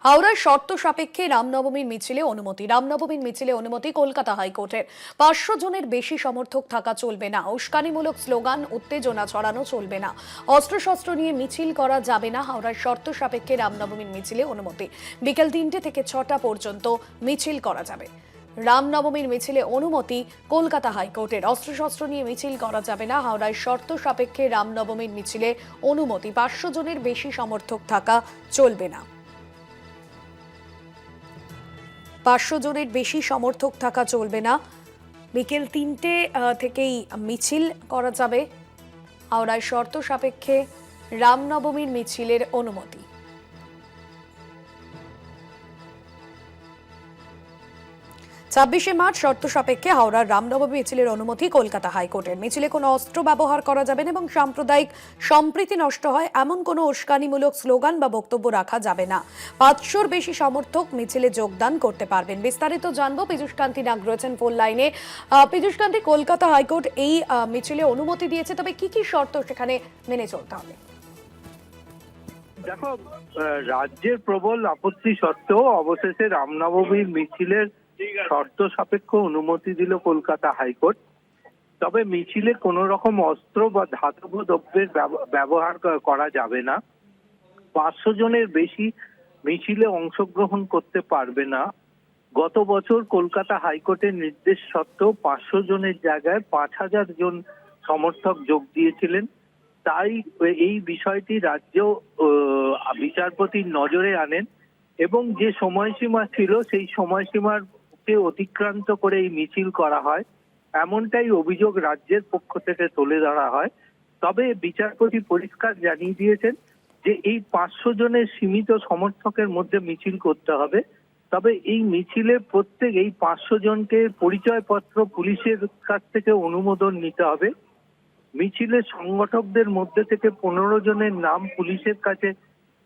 হাওড়ার শর্ত সাপেক্ষে রামনবমীর মিছিলে অনুমতি কলকাতা হাইকোর্টের। 500 জনের বেশি সমর্থক থাকা চলবে না, উস্কানিমূলক স্লোগান উত্তেজনা ছড়ানো চলবে না, অস্ত্রশস্ত্র নিয়ে মিছিল করা যাবে না। হাওড়ার শর্ত সাপেক্ষে রামনবমীর মিছিলে অনুমতি, বিকেল 3টে থেকে 6টা পর্যন্ত মিছিল করা যাবে। রামনবমীর মিছিলে অনুমতি কলকাতা হাইকোর্টের। অস্ত্রশস্ত্র নিয়ে মিছিল করা যাবে না। হাওড়ায় শর্ত সাপেক্ষে রামনবমীর মিছিলে অনুমতি, 500 জনের বেশি সমর্থক থাকা চলবে না। 500 জনের বেশি সমর্থক থাকা চলবে না। বিকেল 3টে থেকেই মিছিল করা যাবে। হাওড়ায় শর্ত সাপেক্ষে রামনবমীর মিছিলের অনুমতি। 26শে মার্চ শর্ত সাপেক্ষে হাওড়ার রামনবমী মিছিলের অনুমতি কলকাতা হাইকোর্টের। মিছিলে কোনো অস্ত্র ব্যবহার করা যাবে না এবং সাম্প্রদায়িক সম্প্রীতি নষ্ট হয় এমন কোনো উস্কানিমূলক স্লোগান বা বক্তব্য রাখা যাবে না। 500-র বেশি সমর্থক মিছিলে যোগদান করতে পারবেন। বিস্তারিত জানবো, পীযূষ কান্তি নাগ রয়েছেন ফোন লাইনে। পীযূষ কান্তি, কলকাতা হাইকোর্ট এই মিছিলে অনুমতি দিয়েছে, তবে কি কি শর্ত সেখানে মেনে চলতে হবে? দেখো, রাজ্যের প্রবল আপত্তি সত্ত্বেও অবশেষে রামনবমীর মিছিলের শর্ত সাপেক্ষ অনুমতি দিল কলকাতা হাইকোর্ট। তবে মিছিলে কোনো রকম অস্ত্র বা ধাতব দ্রব্যের ব্যবহার করা যাবে না। 500 জনের বেশি মিছিলে অংশগ্রহণ করতে পারবে না। গত বছর কলকাতা হাইকোর্টের নির্দেশ সত্ত্বেও 500 জনের জায়গায় 5000 জন সমর্থক যোগ দিয়েছিলেন। তাই এই বিষয়টি রাজ্য বিচারপতির নজরে আনেন এবং যে সময়সীমা ছিল সেই সময়সীমাকে অতিক্রান্ত করে এই মিছিল করা হয়, এমনটাই অভিযোগ রাজ্যের পক্ষ থেকে তুলে ধরা হয়। তবে বিচারপতি পরিষ্কার জানিয়ে দিয়েছেন যে এই 500 জনের সীমিত সমর্থকের মধ্যে মিছিল করতে হবে। তবে এই মিছিলে প্রত্যেক এই 500 জনকে পরিচয়পত্র পুলিশের কাছ থেকে অনুমোদন নিতে হবে। মিছিলের সংগঠকদের মধ্যে থেকে 15 জনের নাম পুলিশের কাছে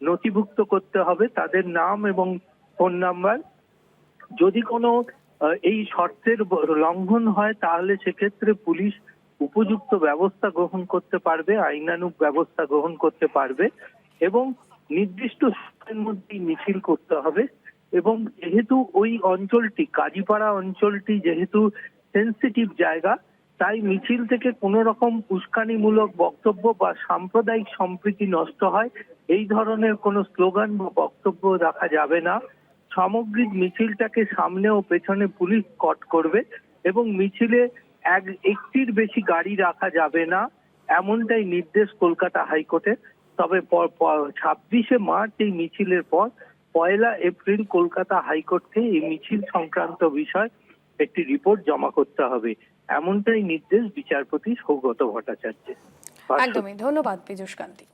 নথিভুক্ত করতে হবে, তাদের নাম এবং ফোন নাম্বার। যদি কোনো এই শর্তের লঙ্ঘন হয় তাহলে সেক্ষেত্রে পুলিশ উপযুক্ত ব্যবস্থা গ্রহণ করতে পারবে, আইনানুগ ব্যবস্থা গ্রহণ করতে পারবে এবং নির্দিষ্ট সময়ের মধ্যেই মিছিল করতে হবে। এবং যেহেতু ওই অঞ্চলটি, কাজীপাড়া অঞ্চলটি যেহেতু সেন্সিটিভ জায়গা, তাই মিছিল থেকে কোনো রকম উস্কানিমূলক বক্তব্য বা সাম্প্রদায়িক সম্প্রীতি নষ্ট হয় এই ধরনের কোনো স্লোগান বা বক্তব্য রাখা যাবে না। সামগ্রিক মিছিলটাকে সামনে ও পেছনে পুলিশ স্কট করবে এবং মিছিলে একটির বেশি গাড়ি রাখা যাবে না, এমনটাই নির্দেশ কলকাতা হাইকোর্টের। তবে 26শে মার্চ এই মিছিলের পর 1 এপ্রিল কলকাতা হাইকোর্টকে এই মিছিল সংক্রান্ত বিষয় একটি রিপোর্ট জমা করতে হবে, এমনটাই নির্দেশ বিচারপতি সৌগত ভট্টাচার্যের। একদমই, ধন্যবাদ পীযূষ কান্তি।